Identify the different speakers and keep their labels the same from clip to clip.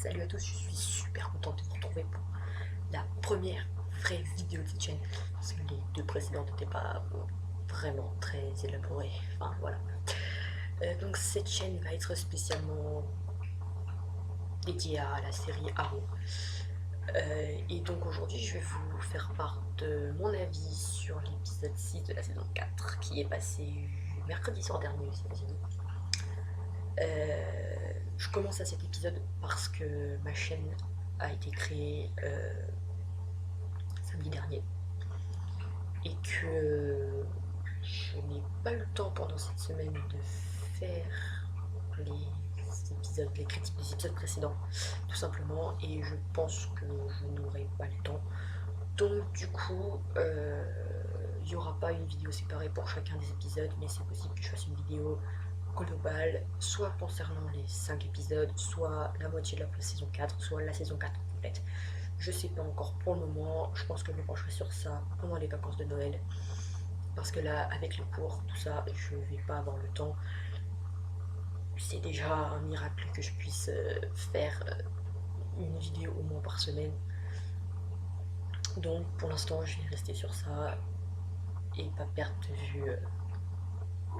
Speaker 1: Salut à tous, je suis super contente de vous retrouver pour la première vraie vidéo de cette chaîne. Parce que les deux précédentes n'étaient pas vraiment très élaborées. Enfin voilà. Donc cette chaîne va être spécialement dédiée à la série Arrow. Et donc aujourd'hui je vais vous faire part de mon avis sur l'épisode 6 de la saison 4 qui est passé mercredi soir dernier, imaginez. Je commence à cet épisode parce que ma chaîne a été créée samedi dernier et que je n'ai pas eu le temps pendant cette semaine de faire les épisodes, les critiques des épisodes précédents, tout simplement, et je pense que je n'aurai pas le temps. Donc du coup, il n'y aura pas une vidéo séparée pour chacun des épisodes, mais c'est possible que je fasse une vidéo globale, soit concernant les 5 épisodes, soit la moitié de la saison 4, soit la saison 4 complète. Je sais pas encore pour le moment, je pense que je me pencherai sur ça pendant les vacances de Noël. Parce que là, avec les cours, tout ça, je vais pas avoir le temps. C'est déjà un miracle que je puisse faire une vidéo au moins par semaine. Donc pour l'instant, je vais rester sur ça et pas perdre de vue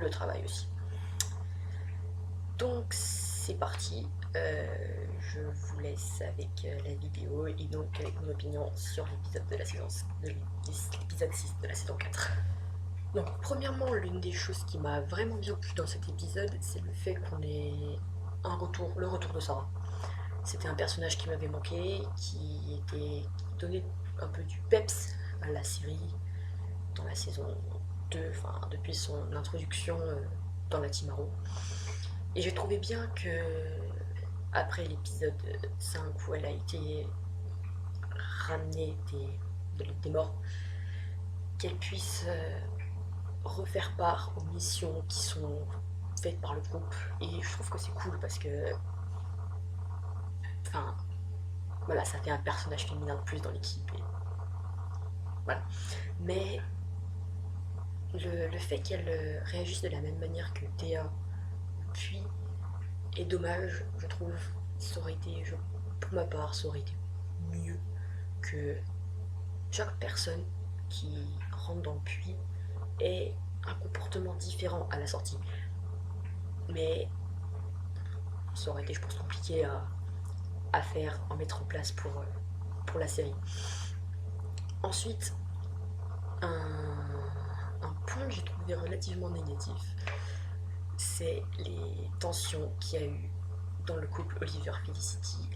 Speaker 1: le travail aussi. Donc c'est parti, je vous laisse avec la vidéo et donc avec mon opinion sur l'épisode de la saison de l'épisode 6 de la saison 4. Donc premièrement, l'une des choses qui m'a vraiment bien plu dans cet épisode, c'est le fait qu'on ait le retour de Sarah. C'était un personnage qui m'avait manqué, qui donnait un peu du peps à la série dans la saison 2, enfin depuis son introduction dans la Team Arrow. Et j'ai trouvé bien que après l'épisode 5 où elle a été ramenée des morts, qu'elle puisse refaire part aux missions qui sont faites par le groupe. Et je trouve que c'est cool parce que, enfin, voilà, ça fait un personnage féminin de plus dans l'équipe. Et voilà. Mais le fait qu'elle réagisse de la même manière que Théa, puis, est dommage, je trouve. Ça aurait été, pour ma part, ça aurait été mieux que chaque personne qui rentre dans le puits ait un comportement différent à la sortie. Mais ça aurait été, je pense, compliqué à faire, à mettre en place pour la série. Ensuite, un point que j'ai trouvé relativement négatif, c'est les tensions qu'il y a eu dans le couple Oliver-Felicity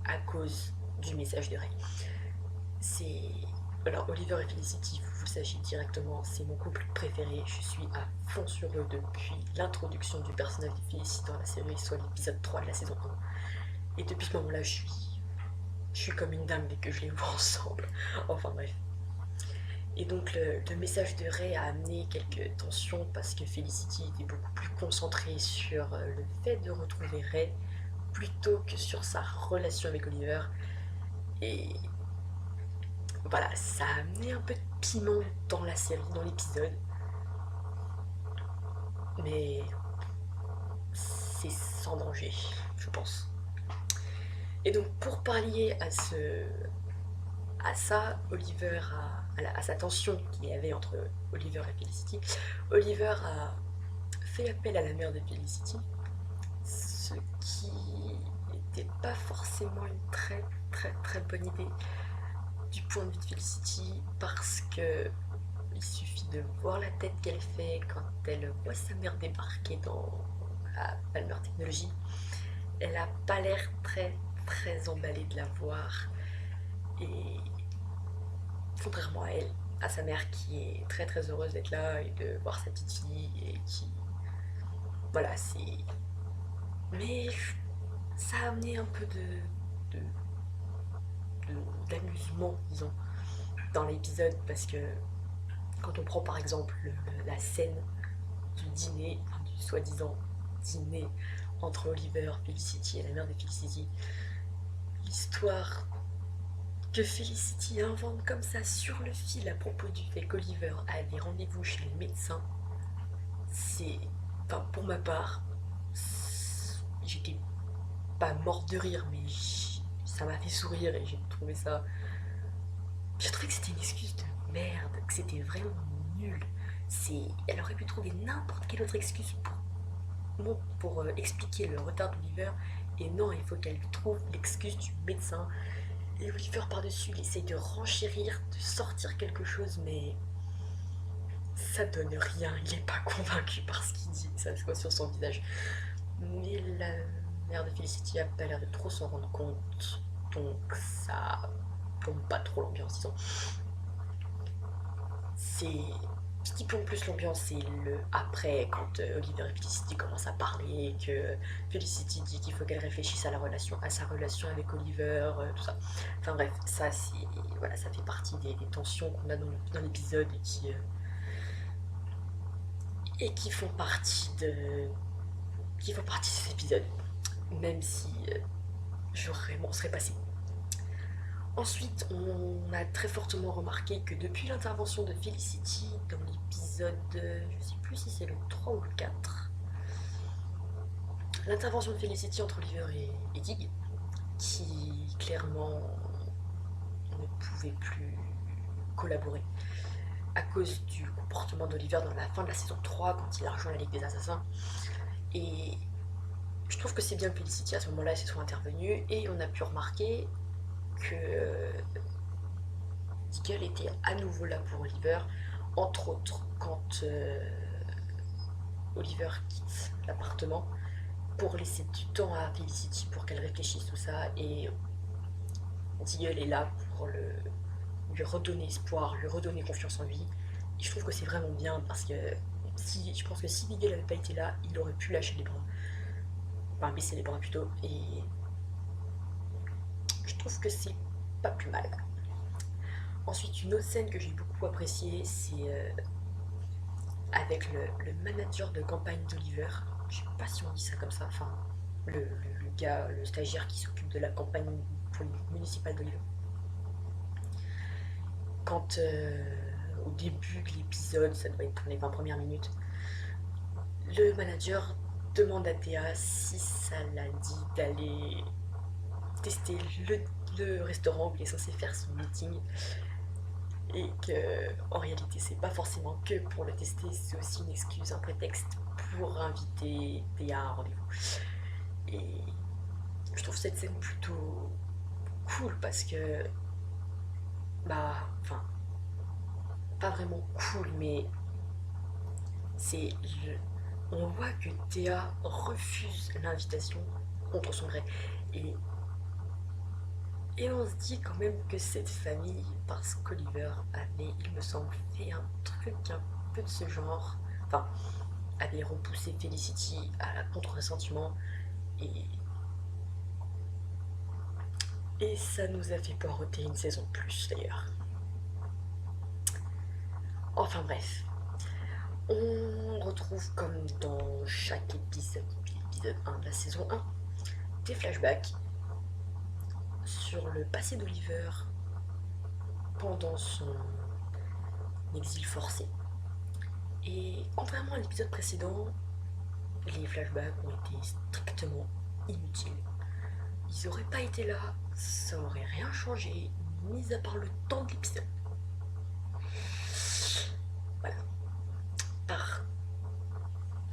Speaker 1: à cause du message de Ray. Alors Oliver et Felicity, vous le sachez directement, c'est mon couple préféré. Je suis à fond sur eux depuis l'introduction du personnage de Felicity dans la série, soit l'épisode 3 de la saison 1. Et depuis ce moment-là, je suis comme une dame dès que je les vois ensemble. Enfin bref. Et donc le message de Ray a amené quelques tensions parce que Felicity était beaucoup plus concentrée sur le fait de retrouver Ray plutôt que sur sa relation avec Oliver. Et voilà, ça a amené un peu de piment dans la série, dans l'épisode. Mais c'est sans danger, je pense. Et donc pour pallier à ça, Oliver à sa tension qu'il y avait entre Oliver et Felicity, Oliver a fait appel à la mère de Felicity, ce qui n'était pas forcément une très bonne idée du point de vue de Felicity, parce que il suffit de voir la tête qu'elle fait quand elle voit sa mère débarquer dans la Palmer Technology. Elle a pas l'air très emballée de la voir, et contrairement à elle, à sa mère qui est très heureuse d'être là et de voir sa petite fille et qui, voilà, c'est, mais ça a amené un peu d'amusement, disons, dans l'épisode, parce que quand on prend par exemple la scène du dîner, du soi-disant dîner entre Oliver, Felicity et la mère de Felicity, l'histoire que Felicity invente comme ça sur le fil à propos du fait qu'Oliver avait rendez-vous chez le médecin, c'est, enfin pour ma part, j'étais pas morte de rire, mais ça m'a fait sourire et j'ai trouvé ça. J'ai trouvé que c'était une excuse de merde, que c'était vraiment nul. Elle aurait pu trouver n'importe quelle autre excuse pour expliquer le retard d'Oliver. Et non, il faut qu'elle trouve l'excuse du médecin. Et Oliver par-dessus, il essaye de renchérir, de sortir quelque chose, mais ça donne rien. Il est pas convaincu par ce qu'il dit, ça se voit sur son visage. Mais la mère de Felicity a pas l'air de trop s'en rendre compte, donc ça plombe pas trop l'ambiance, disons. C'est ce qui plombe plus l'ambiance, c'est le après, quand Oliver et Felicity commencent à parler, que Felicity dit qu'il faut qu'elle réfléchisse à sa relation avec Oliver, tout ça. Enfin bref, ça c'est voilà, ça fait partie des tensions qu'on a dans l'épisode et qui font partie de cet épisode, même si j'aurais m'en serais passé. Ensuite, on a très fortement remarqué que depuis l'intervention de Felicity dans l'épisode, je sais plus si c'est le 3 ou le 4, l'intervention de Felicity entre Oliver et Dig, qui clairement ne pouvait plus collaborer à cause du comportement d'Oliver dans la fin de la saison 3 quand il a rejoint la Ligue des Assassins. Et je trouve que c'est bien que Felicity à ce moment-là se soit intervenue et on a pu remarquer que Diggle était à nouveau là pour Oliver, entre autres quand Oliver quitte l'appartement pour laisser du temps à Felicity pour qu'elle réfléchisse tout ça, et Diggle est là pour lui redonner espoir, lui redonner confiance en lui. Et je trouve que c'est vraiment bien parce que je pense que si Diggle n'avait pas été là, il aurait pu lâcher les bras, enfin baisser les bras plutôt, et je trouve que c'est pas plus mal. Ensuite, une autre scène que j'ai beaucoup appréciée, c'est avec le manager de campagne d'Oliver. Je sais pas si on dit ça comme ça, enfin, le gars, le stagiaire qui s'occupe de la campagne municipale d'Oliver. Quand au début de l'épisode, ça doit être dans les 20 premières minutes, le manager demande à Théa si ça l'a dit d'aller tester le restaurant où il est censé faire son meeting, et que en réalité c'est pas forcément que pour le tester, c'est aussi une excuse, un prétexte pour inviter Théa à un rendez-vous. Et je trouve cette scène plutôt cool parce que enfin pas vraiment cool, mais c'est on voit que Théa refuse l'invitation contre son gré, et on se dit quand même que cette famille, parce qu'Oliver avait, il me semble, fait un truc un peu de ce genre, enfin, avait repoussé Felicity à la contre-sentiment, et ça nous a fait poireauter une saison de plus d'ailleurs. Enfin bref, on retrouve comme dans chaque épisode 1 de la saison 1, des flashbacks sur le passé d'Oliver pendant son exil forcé. Et contrairement à l'épisode précédent, les flashbacks ont été strictement inutiles. Ils n'auraient pas été là, ça aurait rien changé, mis à part le temps de l'épisode. Voilà.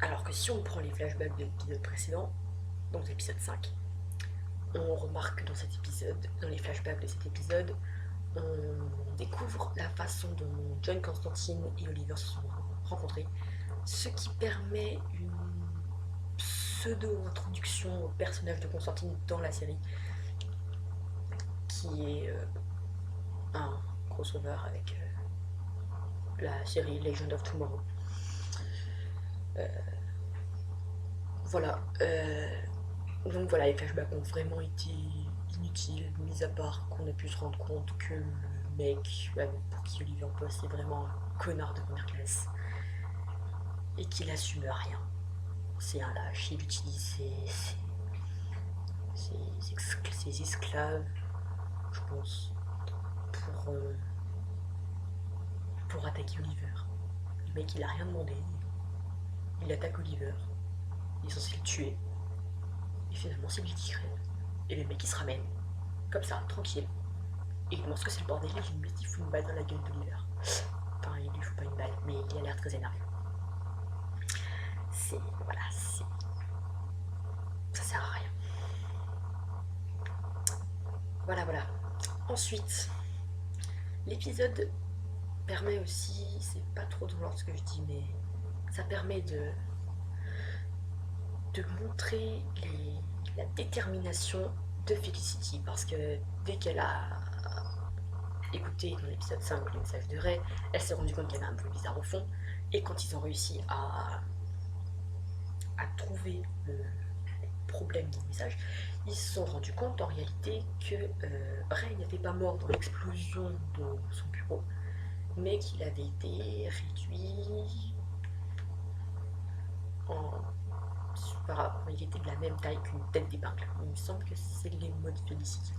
Speaker 1: Alors que si on prend les flashbacks de l'épisode précédent, donc l'épisode 5, on remarque dans cet épisode, dans les flashbacks de cet épisode, on découvre la façon dont John Constantine et Oliver se sont rencontrés, ce qui permet une pseudo-introduction au personnage de Constantine dans la série, qui est un crossover avec la série Legend of Tomorrow. Voilà. Donc voilà, les flashbacks ont vraiment été inutiles, mis à part qu'on a pu se rendre compte que le mec pour qui Oliver Post est vraiment un connard de première classe et qu'il assume rien. C'est un lâche, il utilise ses esclaves, je pense, pour attaquer Oliver. Le mec il a rien demandé, il attaque Oliver, il est censé le tuer, et finalement c'est lui qui crève, et le mec il se ramène, comme ça, tranquille. Et il pense que c'est le bordel, et limite il fout une balle dans la gueule d'Oliver. Enfin, il lui fout pas une balle, mais il a l'air très énervé. Voilà, ça sert à rien. Voilà. Ensuite, l'épisode permet aussi, c'est pas trop dans l'ordre ce que je dis, mais ça permet de montrer la détermination de Felicity, parce que dès qu'elle a écouté dans l'épisode 5 le message de Ray, elle s'est rendue compte qu'il y avait un peu bizarre au fond, et quand ils ont réussi à trouver le problème du message, ils se sont rendus compte en réalité que Ray n'était pas mort dans l'explosion de son bureau, mais qu'il avait été réduit en... il était de la même taille qu'une tête d'épingle. Il me semble que c'est les mots de Felicity.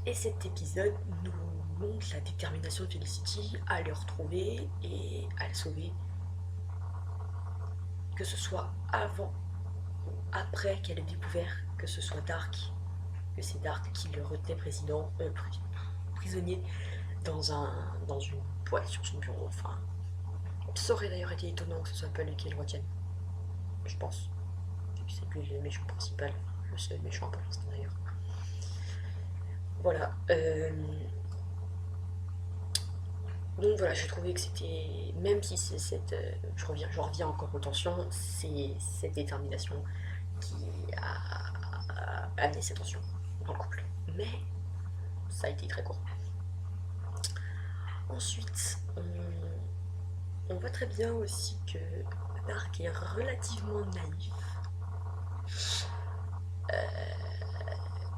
Speaker 1: Et cet épisode nous montre la détermination de Felicity à le retrouver et à le sauver, que ce soit avant ou après qu'elle ait découvert que ce soit Dark, que c'est Dark qui le retenait prisonnier dans une boîte sur son bureau. Enfin, ça aurait d'ailleurs été étonnant que ce soit pas lui qui le retienne, je pense. Et puis c'est lui le méchant principal, le seul méchant pour l'instant d'ailleurs. Voilà. Donc voilà, j'ai trouvé que c'était, même si c'est je reviens encore aux tensions, c'est cette détermination qui a amené ces tensions dans le couple. Mais ça a été très court. Ensuite, on voit très bien aussi que Dark est relativement naïf.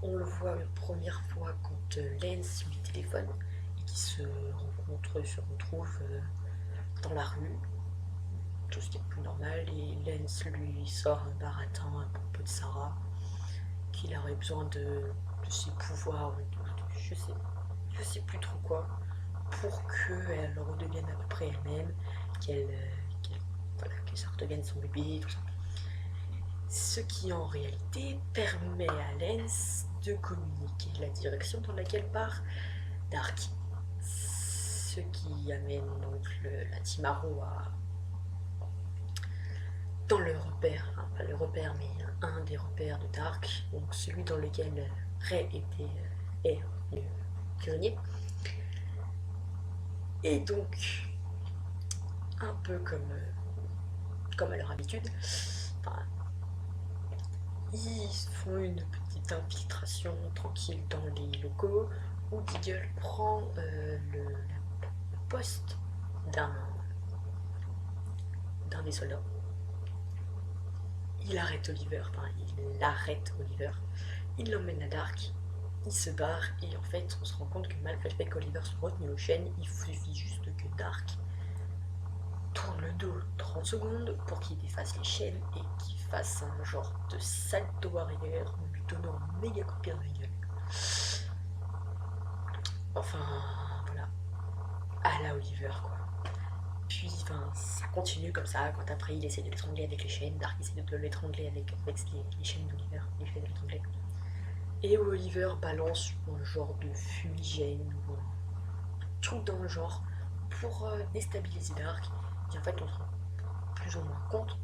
Speaker 1: On le voit une première fois quand Lance lui téléphone et qu'ils se retrouvent dans la rue, tout ce qui est plus normal, et Lance lui sort un baratin à propos de Sarah, qu'il aurait besoin de ses pouvoirs, je sais plus trop quoi, pour qu'elle redevienne à peu près elle-même, qu'elle ça redevienne son bébé, tout ça. Ce qui en réalité permet à Lance de communiquer la direction dans laquelle part Dark. Ce qui amène donc la Team Arrow dans le repère, enfin pas le repère mais un des repères de Dark, donc celui dans lequel Ray est prisonnier. Et donc, un peu comme à leur habitude, enfin, ils font une petite infiltration tranquille dans les locaux où Deagle prend le poste d'un des soldats. Il arrête Oliver, il l'emmène à Dark, il se barre et en fait on se rend compte que malgré le fait qu'Oliver soit retenu aux chaînes, il suffit juste que Dark tourne le dos 30 secondes pour qu'il défasse les chaînes et qu'il fasse un genre de salto arrière en lui donnant un méga coup de pied dans la gueule. Enfin, voilà, à la Oliver quoi. Puis ça continue comme ça, quand après il essaie de l'étrangler avec les chaînes, Dark essaie de l'étrangler avec les chaînes d'Oliver, il fait de l'étrangler. Et Oliver balance un genre de fumigène ou un truc dans le genre pour déstabiliser Dark. Et en fait on se rend plus ou moins compte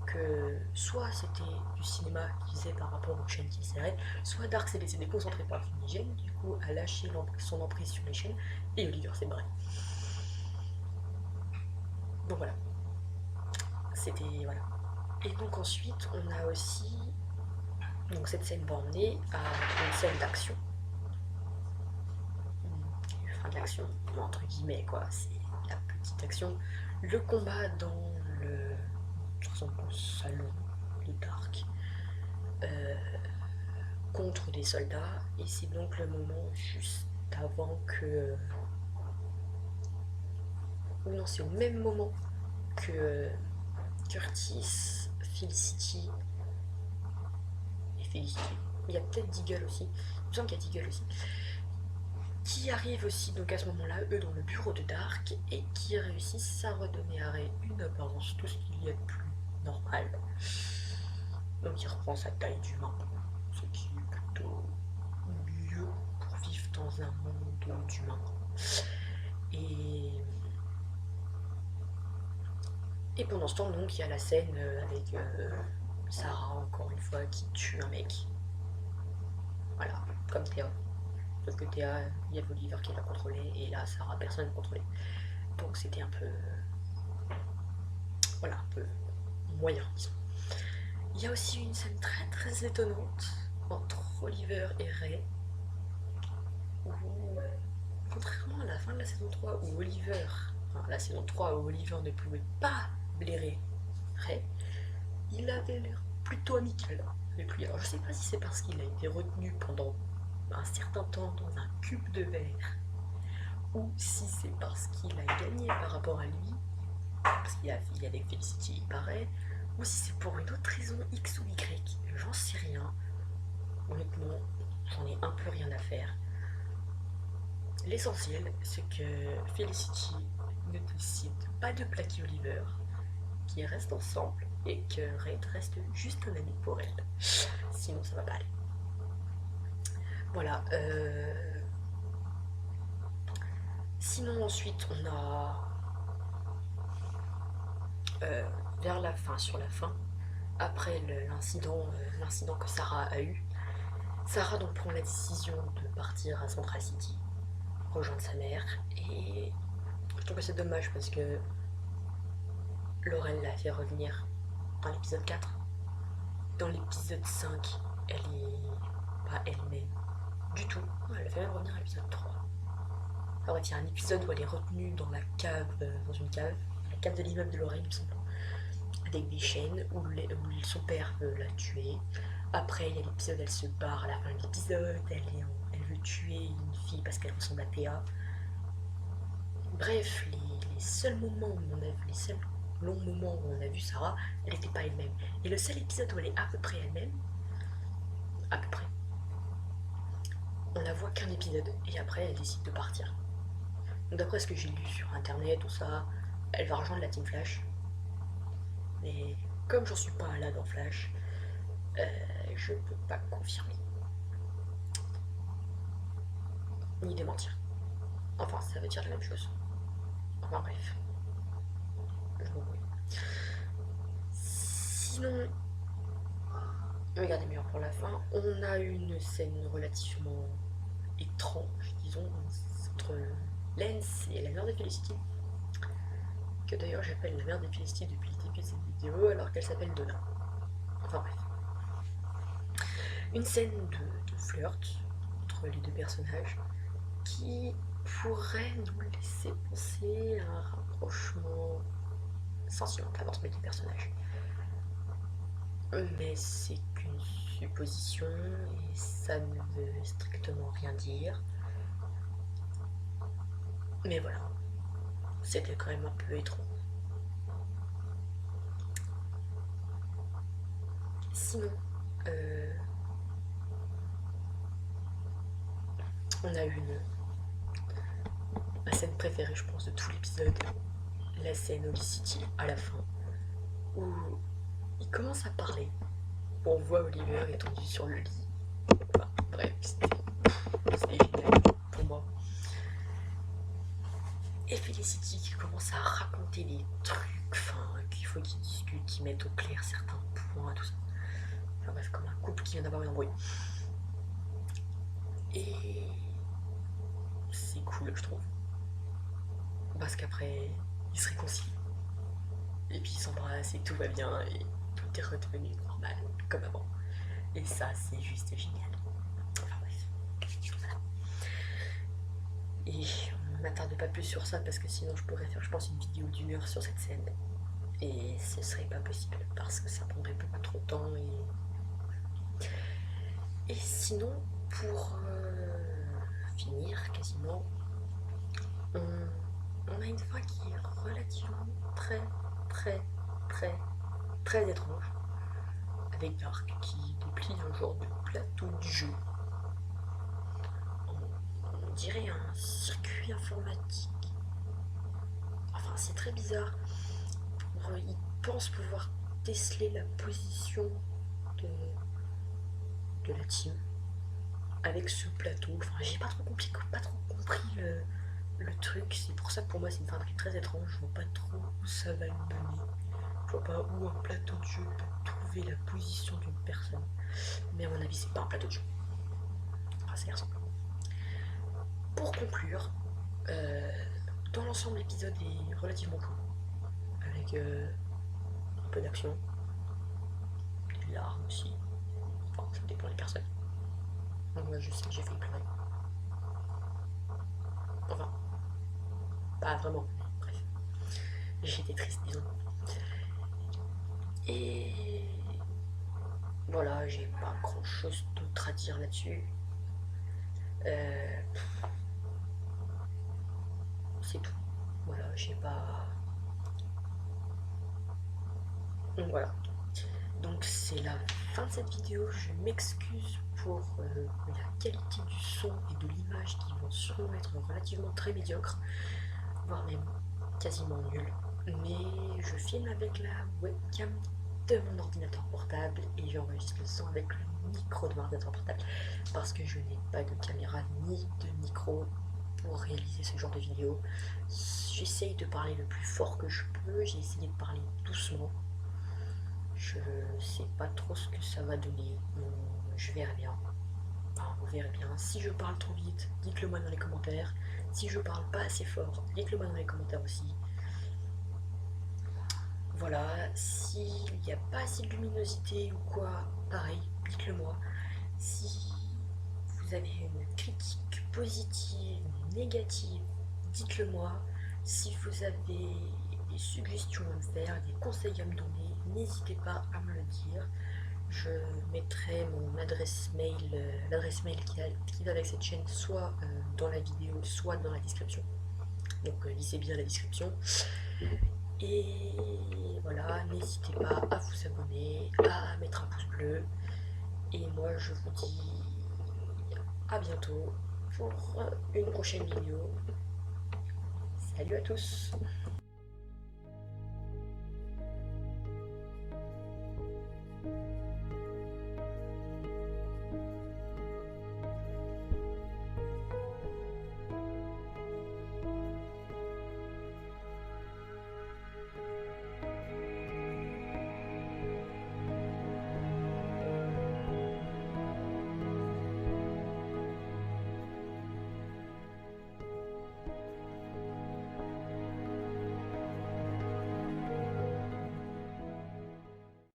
Speaker 1: que soit c'était du cinéma qui faisait par rapport aux chaînes qui s'arrêtent, soit Dark s'est laissé déconcentrer par le fumigène, du coup a lâché son emprise sur les chaînes et Oliver s'est barré. Donc voilà. Voilà. Et donc ensuite on a aussi, donc cette scène va emmener à une scène d'action. Enfin de l'action, entre guillemets quoi, c'est la petite action. Le combat dans le salon de Dark contre des soldats, et c'est donc le moment juste avant que... non, c'est au même moment que Curtis, Felicity et Felicity. Il y a peut-être Deagle aussi. Il me semble qu'il y a Deagle aussi. Qui arrivent aussi donc à ce moment-là, eux dans le bureau de Dark, et qui réussissent à redonner à Ray une apparence, tout ce qu'il y a de plus normal. Donc il reprend sa taille d'humain, ce qui est dans un monde d'humains. Et pendant ce temps, donc, il y a la scène avec Sarah, encore une fois, qui tue un mec. Voilà, comme Théa. Sauf que Théa, il y avait Oliver qui l'a contrôlé, et là, Sarah, personne ne contrôlait. Donc c'était un peu... Voilà, un peu moyen, disons. Il y a aussi une scène très très étonnante entre Oliver et Ray, où, contrairement à la fin de la saison 3, où Oliver... Enfin, la saison 3, où Oliver ne pouvait pas blairer Ray, il avait l'air plutôt amical avec lui. Alors je sais pas si c'est parce qu'il a été retenu pendant un certain temps dans un cube de verre, ou si c'est parce qu'il a gagné par rapport à lui, parce qu'il a fini avec Felicity il paraît, ou si c'est pour une autre raison X ou Y, j'en sais rien. Honnêtement, j'en ai un peu rien à faire. L'essentiel, c'est que Felicity ne décide pas de plaquer Oliver, qu'ils restent ensemble et que Red reste juste un ami pour elle. Sinon, ça va pas aller. Voilà. Sinon, ensuite, on a vers la fin, sur la fin, après l'incident que Sarah a eu, Sarah donc prend la décision de partir à Central City, rejoindre sa mère, et je trouve que c'est dommage parce que Laurel l'a fait revenir dans l'épisode 4. Dans l'épisode 5, elle est pas elle-même du tout. Elle l'a fait même revenir à l'épisode 3. En fait, il y a un épisode où elle est retenue dans la cave, dans une cave, la cave de l'immeuble de Laurel, il me semble, avec des chaînes, où son père veut la tuer. Après, il y a l'épisode, elle se barre à la fin de l'épisode, elle veut tuer une fille parce qu'elle ressemble à Théa. Bref, les seuls moments où on a vu, les seuls longs moments où on a vu Sarah, elle n'était pas elle-même. Et le seul épisode où elle est à peu près elle-même, à peu près, on la voit qu'un épisode, et après elle décide de partir. Donc d'après ce que j'ai lu sur internet, tout ça, elle va rejoindre la Team Flash. Mais comme j'en suis pas là dans Flash, je peux pas confirmer. Ni démentir. Enfin, ça veut dire la même chose. Enfin bref. Je m'embrouille. Sinon, regardez bien pour la fin, on a une scène relativement étrange, disons, entre Lance et la mère de Felicity, que d'ailleurs j'appelle la mère de Felicity depuis le début de cette vidéo alors qu'elle s'appelle Donna. Enfin bref. Une scène de flirt entre les deux personnages qui pourrait nous laisser penser à un rapprochement sentimental entre les deux personnages. Mais c'est qu'une supposition et ça ne veut strictement rien dire. Mais voilà, c'était quand même un peu étrange. Sinon, on a eu ma scène préférée, je pense, de tout l'épisode, la scène Holly City à la fin, où il commence à parler. On voit Oliver étendu sur le lit. Enfin, bref, c'était génial pour moi. Et Felicity qui commence à raconter des trucs, enfin, qu'il faut qu'ils discutent, qu'ils mettent au clair certains points, tout ça. Enfin bref, comme un couple qui vient d'avoir une embrouille. Et c'est cool, je trouve. Parce qu'après, ils se réconcilient. Et puis ils s'embrassent et tout va bien et tout est redevenu normal, comme avant. Et ça, c'est juste génial. Enfin bref. Voilà. Et on ne m'attarde pas plus sur ça parce que sinon je pourrais faire, je pense, une vidéo d'1 heure sur cette scène. Et ce serait pas possible parce que ça prendrait beaucoup trop de temps. Et sinon, pour finir quasiment, on a une fin qui est relativement très étrange, avec Dark qui déplie un genre de plateau du jeu. On dirait un circuit informatique. Enfin, c'est très bizarre. Il pense pouvoir déceler la position de la team. avec ce plateau. Enfin, j'ai pas trop compris le truc. C'est pour ça que pour moi c'est une fin très étrange. Je vois pas trop où ça va me mener. Je vois pas où un plateau de jeu peut trouver la position d'une personne. Mais à mon avis c'est pas un plateau de jeu. Enfin, ça y ressemble. Pour conclure, dans l'ensemble l'épisode est relativement cool. Avec un peu d'action, des larmes aussi. Enfin, ça dépend des personnes. Moi je sais que j'ai failli pleurer. Enfin, pas vraiment. Bref, j'étais triste, disons. Et voilà, j'ai pas grand chose d'autre à dire là-dessus. Euh, c'est tout. Voilà, j'ai pas. Donc voilà. Donc c'est la fin de cette vidéo. Je m'excuse pour la qualité du son et de l'image qui vont sûrement être relativement très médiocres, voire même quasiment nulles. Mais je filme avec la webcam de mon ordinateur portable et j'enregistre le son avec le micro de mon ordinateur portable parce que je n'ai pas de caméra ni de micro pour réaliser ce genre de vidéo. J'essaye de parler le plus fort que je peux, j'ai essayé de parler doucement. Je sais pas trop ce que ça va donner, je verrai bien. Enfin, on verra bien. Si je parle trop vite, dites-le moi dans les commentaires. Si je parle pas assez fort, dites-le moi dans les commentaires aussi. Voilà, s'il n'y a pas assez de luminosité ou quoi, pareil, dites-le moi. Si vous avez une critique positive, négative, dites-le moi. Si vous avez des suggestions à me faire, des conseils à me donner, n'hésitez pas à me le dire. Je mettrai mon adresse mail, l'adresse mail qui va avec cette chaîne, soit dans la vidéo, soit dans la description. Donc lisez bien la description. Et voilà, n'hésitez pas à vous abonner, à mettre un pouce bleu. Et moi je vous dis à bientôt pour une prochaine vidéo. Salut à tous!